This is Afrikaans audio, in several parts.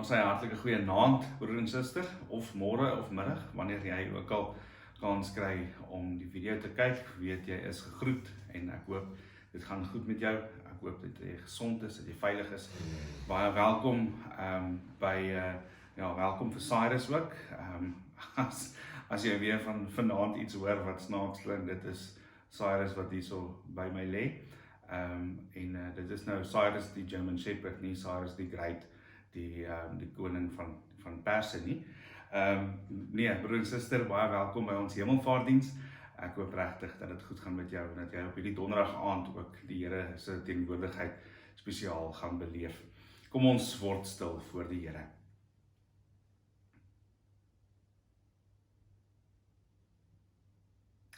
ons sê hartlike goeie naand, broer en suster, of môre of middag, wanneer jy ook al kans kry om die video te kyk, weet jy is gegroet en ek hoop dit gaan goed met jou. Ek hoop dat jy gesond is, dat jy veilig is. Baie welkom welkom vir Cyrus ook. As jy weer van vanaand iets hoor wat snaaks klink, dit is Cyrus wat hier so by my lê. Dit is nou Cyrus die German Shepherd, nie Cyrus die Great, die koning van Perse nie. Broer en suster, baie welkom by ons Hemelvaartdiens. Ek hoop regtig dat dit goed gaan met jou en dat jy op hierdie donderdag aand ook die Here se teenwoordigheid spesiaal gaan beleef. Kom ons word stil voor die Here.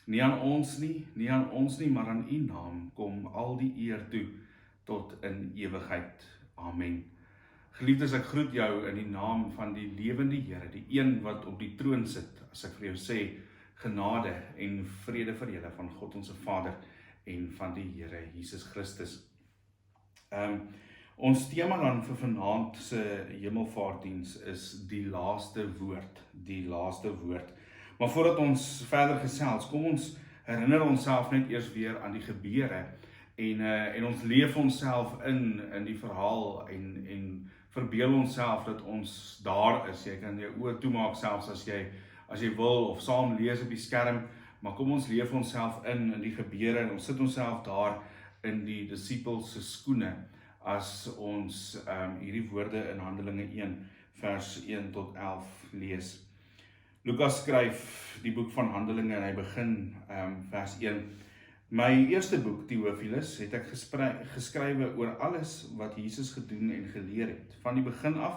Nie aan ons nie, maar aan U naam kom al die eer toe tot in ewigheid. Amen. Geliefdes, ek groet jou in die naam van die lewende Here, die een wat op die troon sit. As ek vir jou sê, genade en vrede vir julle van God ons Vader en van die Here Jesus Christus. Ons tema dan vir vanaand se Hemelvaartdiens is die laaste woord, die laaste woord. Maar voordat ons verder gesels, kom ons herinner onsself net eers weer aan die gebeure en ons leef onsself in die verhaal en verbeel onsself dat ons daar is. Jy kan jou oë toemaak selfs as jy wil of saam lees op die skerm, maar kom ons leef onsself in die gebeure en ons sit onsself daar in die disippels se skoene as ons hierdie woorde in Handelinge 1 vers 1 tot 11 lees. Lukas skryf die boek van Handelinge en hy begin vers 1. My eerste boek, Theophilus, het ek geskrywe oor alles wat Jesus gedoen en geleer het, van die begin af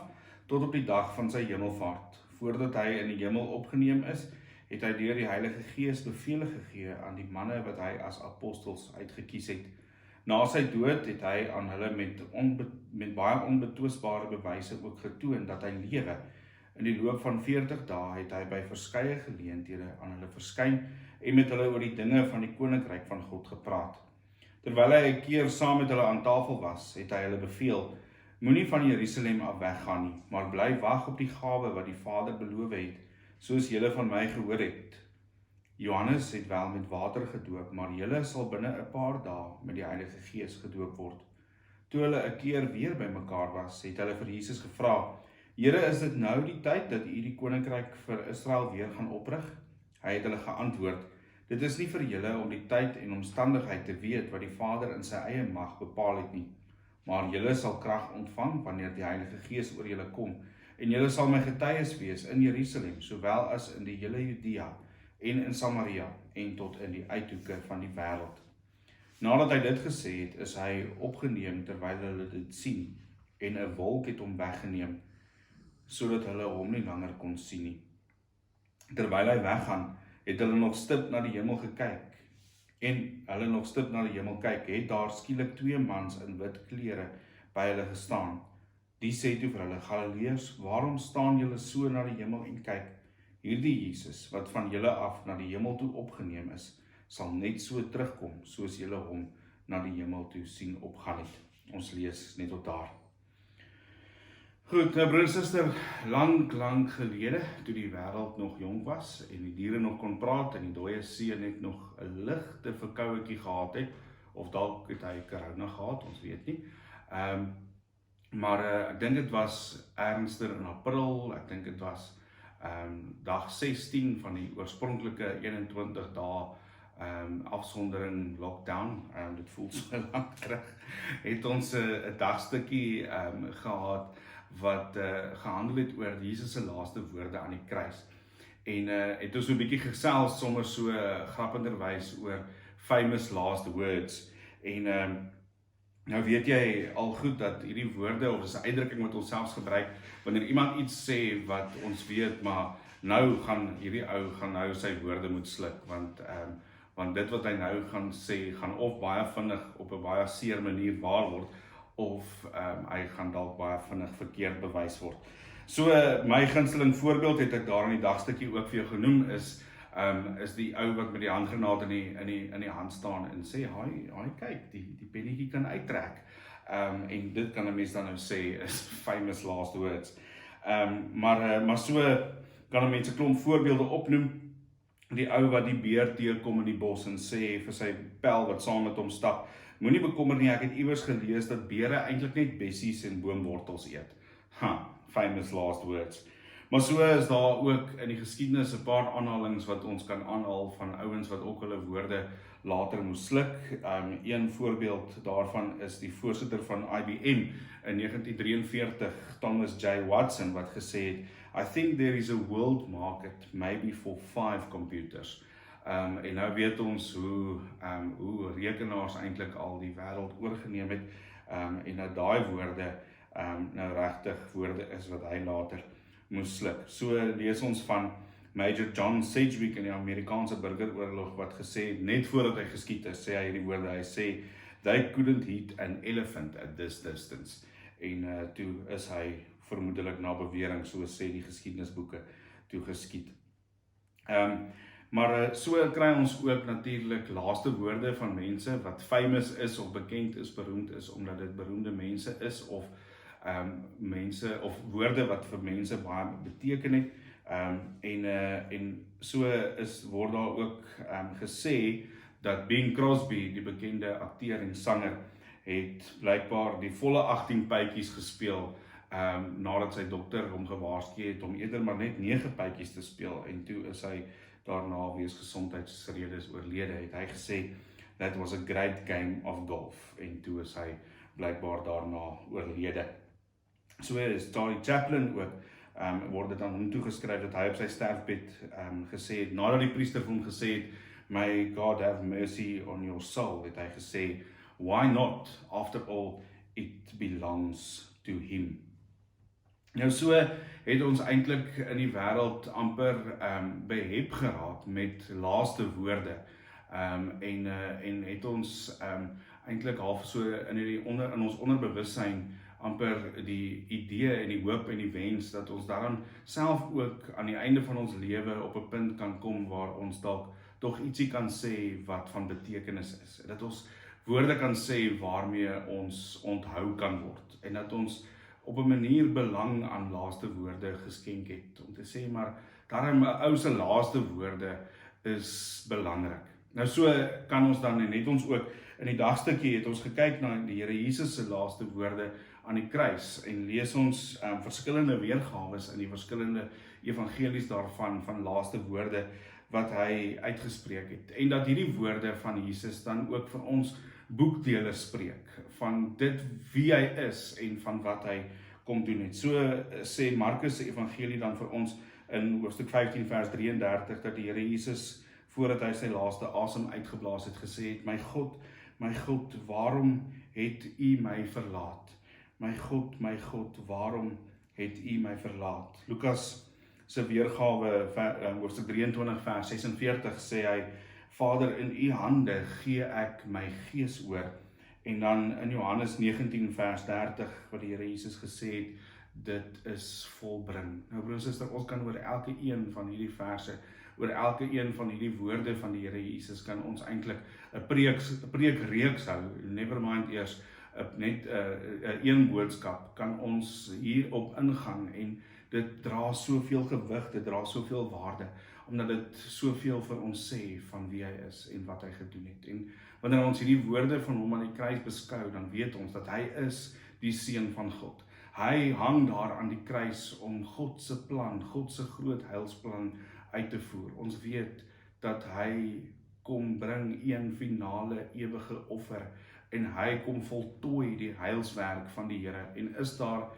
tot op die dag van sy hemelvaart. Voordat hy in die hemel opgeneem is, het hy deur die Heilige Gees bevele gegee aan die manne wat hy as apostels uitgekies het. Na sy dood het hy aan hulle met baie onbetwisbare bewyse ook getoon dat hy lewe. In die loop van 40 dae het hy by verskeie geleenthede aan hulle verskyn en met hulle oor die dinge van die koninkryk van God gepraat. Terwyl hy 'n keer saam met hulle aan tafel was, het hy hulle beveel: Moenie van Jerusalem af weggaan nie, maar bly wag op die gawe wat die Vader beloof het, soos julle van my gehoor het. Johannes het wel met water gedoop, maar julle sal binne 'n paar dae met die Heilige Gees gedoop word. Toe hulle 'n keer weer bymekaar was, het hulle vir Jesus gevra: Here, is dit nou die tyd dat U die koninkryk vir Israel weer gaan oprig? Hy het hulle geantwoord: Dit is nie vir julle om die tyd en omstandigheid te weet wat die Vader in sy eie mag bepaal het nie, maar julle sal krag ontvang wanneer die Heilige Gees oor julle kom, en julle sal my getuies wees in Jerusalem, sowel as in die hele Judea en in Samaria en tot in die uithoeke van die wêreld. Nadat hy dit gesê het, is hy opgeneem terwyl hulle dit sien, en 'n wolk het hom weggeneem, sodat hulle hom nie langer kon sien nie. Terwyl hy weggaan, het hulle nog stip na die hemel gekyk. En hulle nog stip na die hemel kyk, het daar skielik 2 mans in wit klere by hulle gestaan. Die sê toe vir hulle: Galileërs, waarom staan julle so na die hemel en kyk? Hierdie Jesus, wat van julle af na die hemel toe opgeneem is, sal net so terugkom, soos julle hom na die hemel toe sien opgaan het. Ons lees net tot daar. Goed, nou broer en suster, lang gelede, toe die wêreld nog jong was en die diere nog kon praat en die dooie see net nog 'n ligte verkouetjie gehad het, of dalk het hy corona gehad, ons weet nie. Maar ek dink dit was ernstig in April, ek dink dit was dag 16 van die oorspronklike 21 dae afsondering, lockdown, dit voel so lank terug, het ons 'n dagstukkie gehad wat gehandel het oor Jesus se laaste woorde aan die kruis. En het ons so 'n bietjie gesels sommer so grappenderwys oor famous last words. En nou weet jy al goed dat hierdie woorde, of is 'n uitdrukking wat ons selfs gebruik, wanneer iemand iets sê wat ons weet, maar nou gaan hierdie ou nou sy woorde moet sluk, want dit wat hy nou gaan sê, gaan of baie vinnig op 'n baie seer manier waar word, of hy gaan dalk baie vinnig verkeerd bewys word. So my gunsteling voorbeeld het ek daar in die dagstukkie ook vir jou genoem, is die ou wat met die handgranaat in die hand staan en sê: Hy kyk, die pennetjie kan uittrek. En dit kan 'n mens dan nou sê is famous last words. Maar so kan 'n mens 'n klomp voorbeelde opnoem. Die ou wat die beer teekom in die bos en sê vir sy pel wat saam met hom stap, moenie bekommer nie, ek het iewers gelees dat beere eintlik net bessies en boomwortels eet. Famous last words. Maar so is daar ook in die geskiedenis 'n paar aanhalings wat ons kan aanhaal van ouens wat ook hulle woorde later moes sluk. Een voorbeeld daarvan is die voorsitter van IBM in 1943, Thomas J. Watson, wat gesê het, I think there is a world market, maybe for 5 computers. En nou weet ons hoe rekenaars eintlik al die wêreld oorgeneem het, en nou daai woorde, nou regtig woorde is wat hy later moes sluk. So lees ons van Major John Sedgwick in die Amerikaanse burgeroorlog wat gesê het, net voordat hy geskiet is, sê hy hierdie woorde, hy sê, they couldn't hit an elephant at this distance. En toe is hy vermoedelik na bewering, so sê die geskiedenisboeke, toe geskiet. Maar so kry ons ook natuurlik laaste woorde van mense wat famous is of bekend is, beroemd is, omdat dit beroemde mense is, of mense of woorde wat vir mense baie beteken het. En so word daar ook gesê dat Bing Crosby, die bekende akteur en sanger, het blykbaar die volle 18 pypies gespeel, nadat sy dokter hom gewaarsku het om eerder maar net 9 pypies te speel, en toe is hy daarna weens gesondheidsredes oorlede, het hy gesê, that was a great game of golf, en toe is hy blykbaar daarna oorlede. So is Charlie Chaplin ook, word dit aan hom toegeskryf dat hy op sy sterfbed gesê het, nadat die priester vir hom gesê het, may God have mercy on your soul, het hy gesê, why not, after all, it belongs to him. Nou so het ons eintlik in die wêreld amper behep geraak met laaste woorde, en het ons eintlik half so in ons onderbewussyn amper die idee en die hoop en die wens dat ons daaraan self ook aan die einde van ons lewe op 'n punt kan kom waar ons dalk tog ietsie kan sê wat van betekenis is. Dat ons woorde kan sê waarmee ons onthou kan word, en dat ons op 'n manier belang aan laaste woorde geskenk het, om te sê, maar daarom 'n ou se laaste woorde is belangrik. Nou so kan ons dan, en het ons ook in die dagstukkie het ons gekyk na die Here Jesus se laaste woorde aan die kruis, en lees ons verskillende weergawes in die verskillende evangelies daarvan, van laaste woorde wat hy uitgespreek het, en dat hierdie woorde van Jesus dan ook vir ons boekdele spreek, van dit wie hy is, en van wat hy kom doen het. So sê Markus se evangelie dan vir ons in hoofstuk 15 vers 33, dat die Here Jesus, voordat hy sy laaste asem uitgeblaas het, gesê het, my God, waarom het u my verlaat? My God, waarom het u my verlaat? Lukas se weergawe, hoofstuk 23 vers 46, sê hy, Vader, in u hande gee ek my gees oor. En dan in Johannes 19 vers 30, wat die Here Jesus gesê het, dit is volbring. Nou broers en susters, ons kan oor elke een van hierdie verse, oor elke een van hierdie woorde van die Here Jesus, kan ons eintlik 'n preekreeks hou, never mind eers net 'n boodskap, kan ons hierop ingaan, en dit dra soveel gewig, dit dra soveel waarde, omdat dit soveel vir ons sê van wie hy is en wat hy gedoen het. En wanneer ons hierdie woorde van hom aan die kruis beskou, dan weet ons dat hy is die seun van God. Hy hang daar aan die kruis om God se plan, God se groot heilsplan uit te voer. Ons weet dat hy kom bring een finale ewige offer, en hy kom voltooi die heilswerk van die Here, en is daar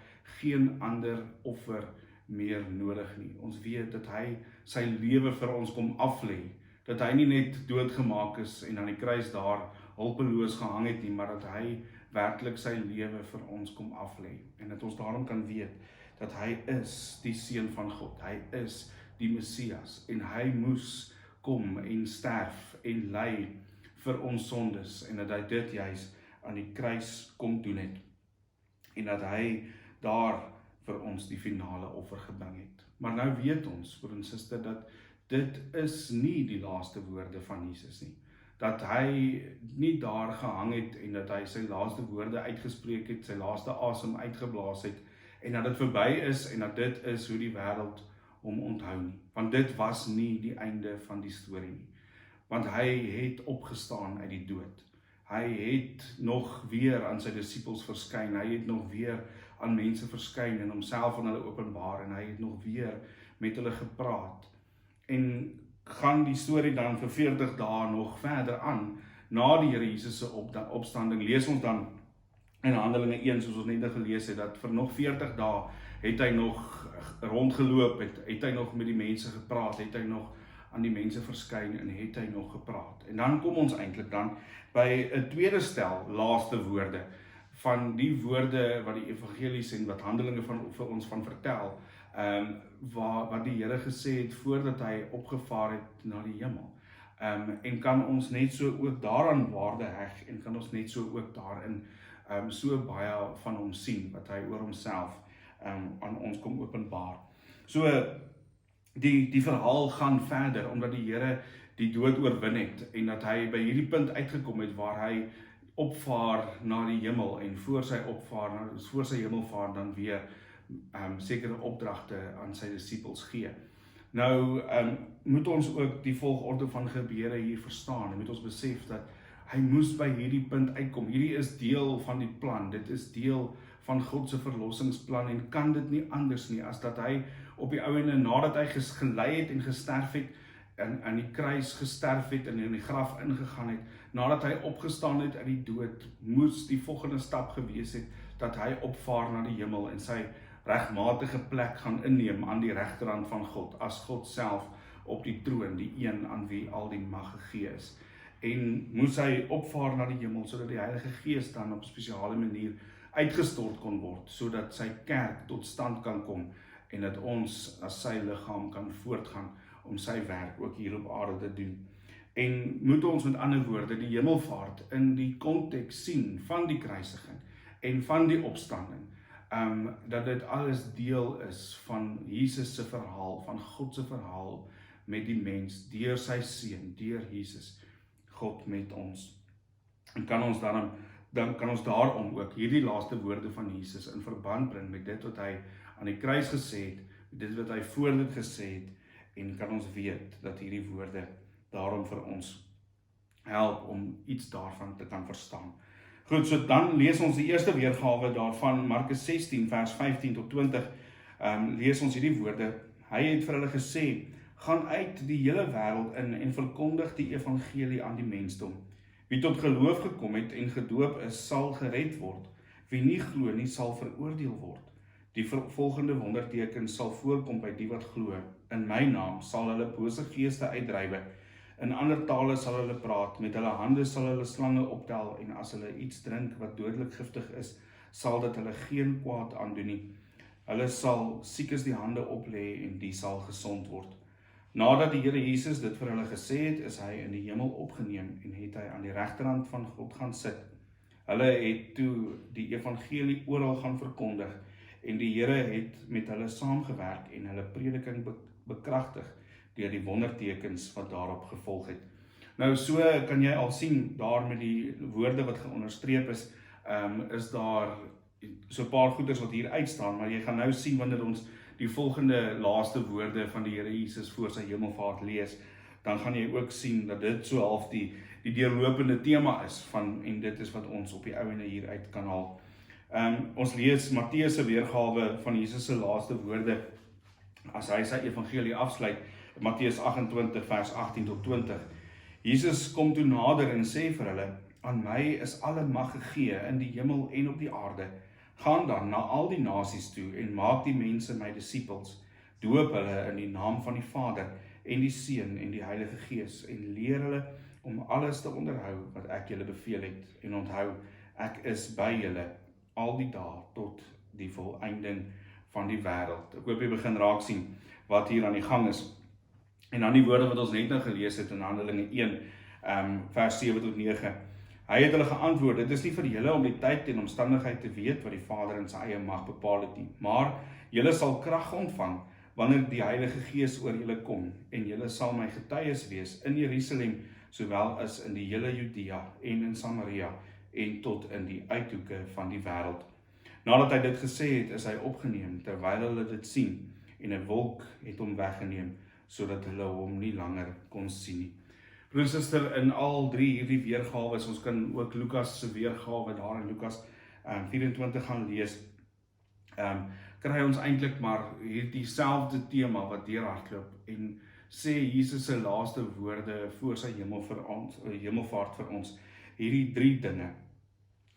geen ander offer meer nodig nie. Ons weet dat hy sy lewe vir ons kom aflê, dat hy nie net doodgemaak is en aan die kruis daar hulpeloos gehang het nie, maar dat hy werklik sy lewe vir ons kom aflê, en dat ons daarom kan weet dat hy is die seun van God, hy is die Messias, en hy moes kom en sterf en ly vir ons sondes, en dat hy dit juis aan die kruis kom doen het, en dat hy daar vir ons die finale offer gebring het. Maar nou weet ons, broer en suster, dat dit is nie die laaste woorde van Jesus nie, dat hy nie daar gehang het, en dat hy sy laaste woorde uitgespreek het, sy laaste asem uitgeblaas het, en dat dit verby is, en dat dit is hoe die wêreld hom onthou nie. Want dit was nie die einde van die storie nie. Want hy het opgestaan uit die dood. Hy het nog weer aan sy disippels verskyn, hy het nog weer aan mense verskyn en homself aan hulle openbaar, en hy het nog weer met hulle gepraat. En gaan die storie dan vir 40 dae nog verder aan, na die Here Jesus se opstanding. Lees ons dan in Handelinge 1, soos ons net gelees het, dat vir nog 40 dae het hy nog rondgeloop, het hy nog met die mense gepraat, het hy nog aan die mense verskyn en het hy nog gepraat. En dan kom ons eintlik dan by 'n tweede stel laaste woorde, van die woorde wat die evangelies en wat Handelinge vir ons van vertel, wat die Here gesê het voordat hy opgevaar het na die hemel. En kan ons net so ook daaraan waarde heg, en kan ons net so ook daarin so baie van hom sien, wat hy oor homself aan ons kom openbaar. So, die verhaal gaan verder, omdat die Here die dood oorwin het, en dat hy by hierdie punt uitgekom het, waar hy opvaar na die hemel, en voor sy hemelvaart dan weer sekere opdragte aan sy disippels gee. Nou, moet ons ook die volgorde van gebeure hier verstaan, en moet ons besef dat hy moes by hierdie punt uitkom. Hierdie is deel van die plan, dit is deel van God se verlossingsplan, en kan dit nie anders nie, as dat hy op die ouene, nadat hy gelei het en gesterf het, en aan die kruis gesterf het, en in die graf ingegaan het, nadat hy opgestaan het uit die dood, moes die volgende stap gewees het, dat hy opvaar na die hemel, en sy regmatige plek gaan inneem aan die regterhand van God, as God self op die troon, die een aan wie al die mag gegee is. En moes hy opvaar na die hemel, sodat die Heilige Gees dan op 'n spesiale manier uitgestort kon word, sodat sy kerk tot stand kan kom, en dat ons as sy liggaam kan voortgaan, om sy werk ook hier op aarde te doen. En moet ons met ander woorde die hemelvaart in die konteks sien van die kruisiging, en van die opstanding, dat dit alles deel is van Jesus se verhaal, van God se verhaal met die mens, deur sy seun, deur Jesus, God met ons. En dan kan ons daarom ook hierdie laaste woorde van Jesus in verband bring met dit wat hy aan die kruis gesê het, dit wat hy voor dit gesê het, en kan ons weet dat hierdie woorde daarom vir ons help om iets daarvan te kan verstaan. Goed, so dan lees ons die eerste weergawe daarvan, Markus 16 vers 15 tot 20, lees ons hierdie woorde. Hy het vir hulle gesê, gaan uit die hele wêreld in en verkondig die evangelie aan die mensdom. Wie tot geloof gekom het en gedoop is, sal gered word. Wie nie glo nie, sal veroordeel word. Die volgende wondertekens sal voorkom by die wat glo. In my naam sal hulle bose geeste uitdrywe. In ander tale sal hulle praat, met hulle hande sal hulle slange optel, en as hulle iets drink wat dodelik giftig is, sal dit hulle geen kwaad aandoen nie. Hulle sal siekes die hande oplê, en die sal gesond word. Nadat die Here Jesus dit vir hulle gesê het, is hy in die hemel opgeneem, en het hy aan die regterhand van God gaan sit. Hulle het toe die evangelie oral gaan verkondig, en die Here het met hulle saamgewerk, en hulle prediking bekragtig, deur die wondertekens wat daarop gevolg het. Nou, so kan jy al sien, daar met die woorde wat geonderstreep is, is daar so 'n paar goeders wat hier uitstaan, maar jy gaan nou sien wanneer ons die volgende laaste woorde van die Here Jesus voor sy hemelvaart lees, dan gaan jy ook sien dat dit so half die deurlopende tema is en dit is wat ons op die ouene hier uit kan haal. Ons lees Matteus se weergawe van Jesus se laaste woorde, as hy sy evangelie afsluit, Matteus 28 vers 18 tot 20. Jesus kom toe nader en sê vir hulle, aan my is alle mag gegee in die hemel en op die aarde. Gaan dan na al die nasies toe en maak die mense my disippels. Doop hulle in die naam van die Vader en die Seun en die Heilige Gees en leer hulle om alles te onderhou wat ek julle beveel het. En onthou, ek is by julle al die dae tot die volëinding van die wêreld. Ek hoop jy begin raak sien wat hier aan die gang is. En dan die woorde wat ons net nou gelees het in Handelinge 1, vers 7 tot 9. Hy het hulle geantwoord, dit is nie vir julle om die tyd en omstandigheid te weet wat die Vader in sy eie mag bepaal het nie, maar julle sal krag ontvang wanneer die Heilige Gees oor julle kom, en julle sal my getuies wees in Jerusalem, sowel as in die hele Judea en in Samaria, en tot in die uithoeke van die wêreld. Nadat hy dit gesê het, is hy opgeneem, terwyl hulle dit sien, en 'n wolk het hom weggeneem, sodat hulle hom nie langer kon sien nie. Broer en suster, in al drie hierdie weergawes, ons kan ook Lukas se weergawe daar in Lukas 24 gaan lees, kry ons eintlik maar hierdie selfde tema wat deurhardloop en sê Jesus se laaste woorde voor sy hemelvaart vir ons, hierdie drie dinge.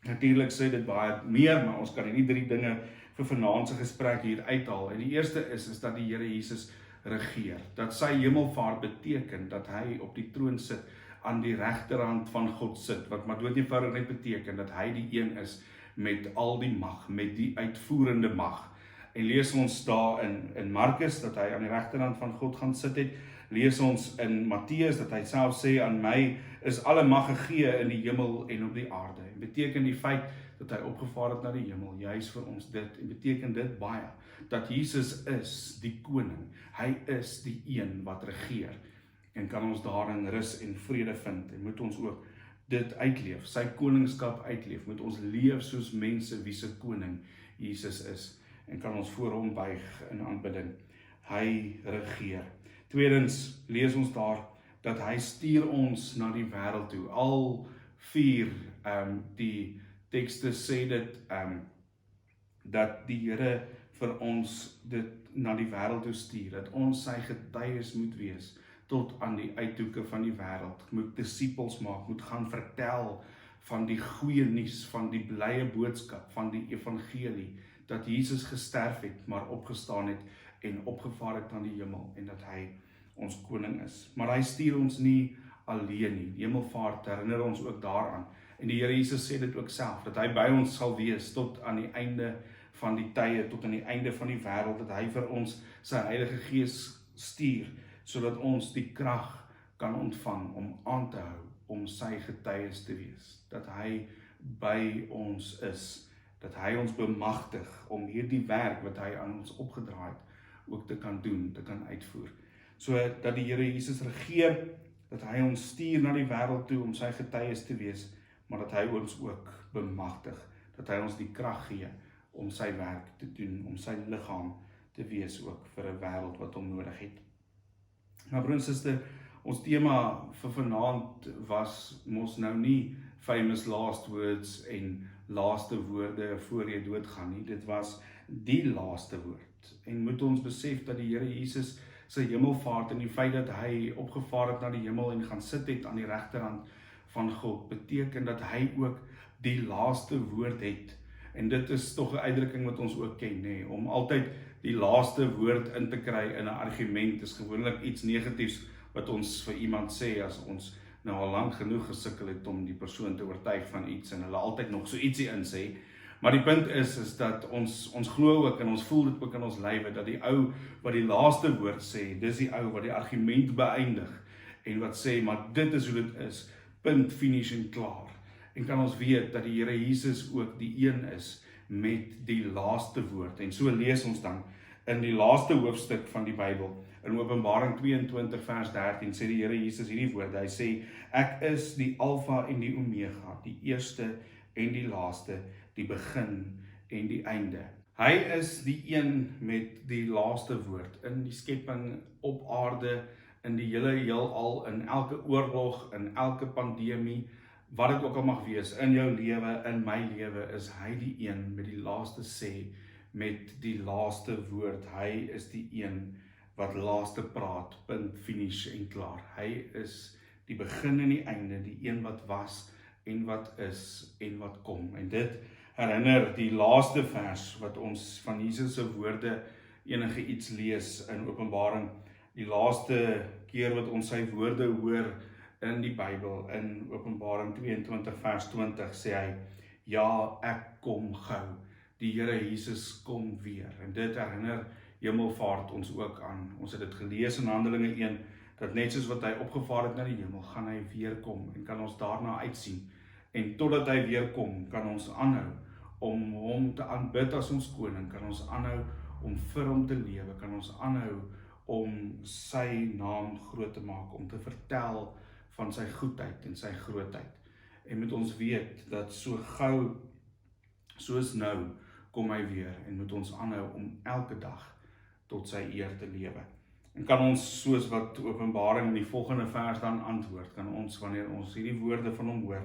Natuurlik sê dit baie meer, maar ons kan hierdie drie dinge vir vanaand se gesprek hier uithaal. En die eerste is dat die Here Jesus regeer. Dat sy hemelvaart beteken dat hy op die troon sit, aan die regterhand van God sit, wat maar dood eenvoudig net beteken dat hy die een is met al die mag, met die uitvoerende mag. En lees ons daar in Markus dat hy aan die regterhand van God gaan sit het. Lees ons in Matteus dat hy self sê, aan my is alle mag gegee in die hemel en op die aarde. En beteken die feit dat hy opgevaar het na die hemel, juis vir ons dit, en beteken dit baie, dat Jesus is die koning, hy is die een wat regeer, en kan ons daarin rus en vrede vind, en moet ons ook dit uitleef, sy koningskap uitleef, moet ons leef soos mense wie se koning Jesus is, en kan ons voor hom buig in aanbidding. Hy regeer. Tweedens lees ons daar dat hy stuur ons na die wêreld toe. Al vier die tekste sê dit dat die Here vir ons dit na die wêreld toe stuur, dat ons sy getuies moet wees tot aan die uithoeke van die wêreld, moet disippels maak, moet gaan vertel van die goeie nuus, van die blye boodskap, van die evangelie, dat Jesus gesterf het, maar opgestaan het en opgevaar het aan die hemel, en dat hy ons koning is. Maar hy stuur ons nie alleen nie. Die hemelvaart herinner ons ook daaraan. En die Here Jesus sê dit ook self, dat hy by ons sal wees tot aan die einde van die tye, tot aan die einde van die wêreld, dat hy vir ons sy Heilige Gees stuur, sodat ons die krag kan ontvang om aan te hou, om sy getuies te wees, dat hy by ons is, dat hy ons bemagtig om hierdie werk wat hy aan ons opgedra het, ook te kan doen, te kan uitvoer. So dat die Here Jesus regeer, dat hy ons stuur na die wêreld toe om sy getuies te wees, maar dat hy ons ook bemagtig, dat hy ons die krag gee om sy werk te doen, om sy liggaam te wees ook vir 'n wêreld wat hom nodig het. Nou broer en suster, ons tema vir vanaand was mos nou nie famous last words en laaste woorde voor jy doodgaan nie, dit was die laaste woord. En moet ons besef dat die Here Jesus sy hemelvaart en die feit dat hy opgevaar het na die hemel en gaan sit het aan die regterhand van God, beteken dat hy ook die laaste woord het. En dit is tog 'n uitdrukking wat ons ook ken, nê, om altyd die laaste woord in te kry in 'n argument is gewoonlik iets negatiefs wat ons vir iemand sê as ons nou al lank genoeg gesukkel het om die persoon te oortuig van iets en hulle altyd nog so ietsie in sê. Maar die punt is dat ons glo ook en ons voel dit ook in ons lywe, dat die ou wat die laaste woord sê, dis die ou wat die argument beëindig en wat sê, maar dit is hoe dit is, punt, finish en klaar. En kan ons weet dat die Here Jesus ook die een is met die laaste woord. En so lees ons dan in die laaste hoofstuk van die Bybel, in Openbaring 22 vers 13, sê die Here Jesus hierdie woorde, hy sê, ek is die Alfa en die Omega, die eerste en die laaste, die begin en die einde. Hy is die een met die laaste woord in die skepping, op aarde, in die hele heelal, in elke oorlog, in elke pandemie, wat dit ook al mag wees, in jou lewe, in my lewe, is hy die een met die laaste sê, met die laaste woord. Hy is die een wat laaste praat, punt, finish en klaar. Hy is die begin en die einde, die een wat was en wat is en wat kom. En dit herinner die laaste vers wat ons van Jesus se woorde enige iets lees in Openbaring, die laaste keer wat ons sy woorde hoor in die Bybel, in Openbaring 22 vers 20 sê hy, ja, ek kom gou. Die Here Jesus kom weer. En dit herinner hemelvaart ons ook aan. Ons het dit gelees in Handelinge 1, dat net soos wat hy opgevaar het na die hemel, gaan hy weer kom en kan ons daarna uitsien. En totdat hy weer kom, kan ons aanhou om hom te aanbid as ons koning, kan ons aanhou om vir hom te lewe, kan ons aanhou om sy naam groot te maak, om te vertel van sy goedheid en sy grootheid. En moet ons weet dat so gou soos nou kom hy weer en moet ons aanhou om elke dag tot sy eer te lewe. En kan ons, soos wat Openbaring in die volgende vers dan antwoord, kan ons, wanneer ons hierdie woorde van hom hoor,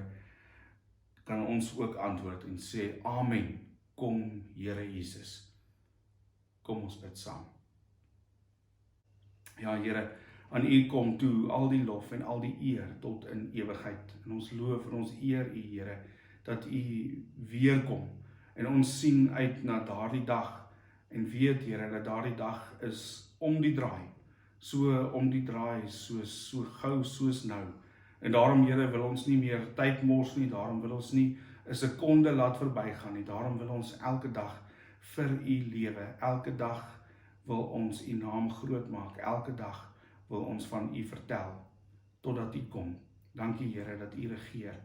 kan ons ook antwoord en sê, Amen, kom Here Jesus. Kom ons bid saam. Ja, Here, aan U kom toe al die lof en al die eer tot in ewigheid. En ons loof en ons eer U, Here, dat U weer kom. En ons sien uit na daardie dag en weet, Here, dat daardie dag is om die draai. So om die draai, so gou soos nou. En daarom, Here, wil ons nie meer tyd mors nie, daarom wil ons nie 'n sekonde laat verbygaan nie, daarom wil ons elke dag vir U lewe, elke dag wil ons U naam groot maak, elke dag wil ons van U vertel, totdat U kom. Dankie, Here, dat U regeer,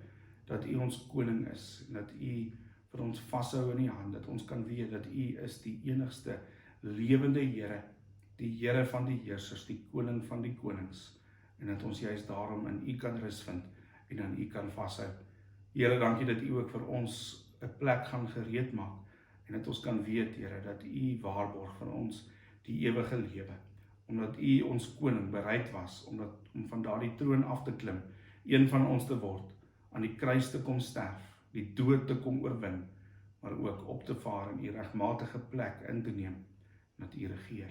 dat U ons koning is, en dat U vir ons vashou in die hand, dat ons kan weet dat U is die enigste lewende Here, die Here van die heersers, die koning van die konings, en dat ons juist daarom in U kan rus vind, en aan U kan vashou. Here, dankie dat U ook vir ons 'n plek gaan gereed maak, en dat ons kan weet, Here, dat U waarborg vir ons die ewige lewe, omdat U ons koning bereid was, om van daardie troon af te klim, een van ons te word, aan die kruis te kom sterf, die dood te kom oorwin, maar ook op te vaar in U regmatige plek in te neem, dat U regeer.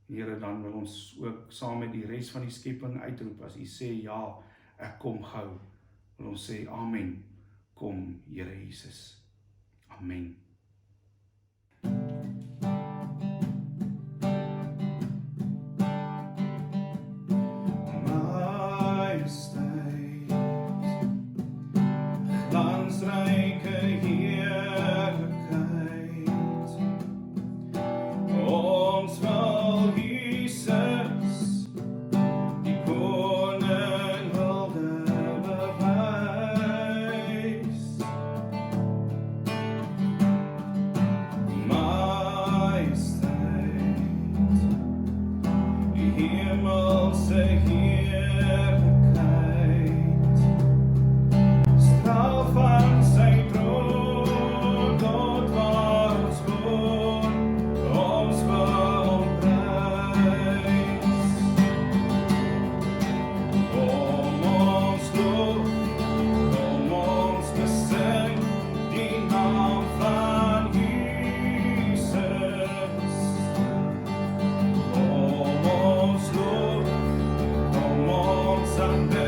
Here, dan wil ons ook saam met die res van die skepping uitroep, as U sê, ja, ek kom gou, wil ons sê, Amen, kom Here Jesus. Amen. Majesteit, glansryke heerlikheid, ons wil Jesus, die koning hulde bewys. Majesteit, die hemelse heerlikheid, straal van sy troon tot waar ons woon, ons wil prys. Kom ons lof, kom ons besing die naam van Jesus. Kom ons lof, kom ons aanbid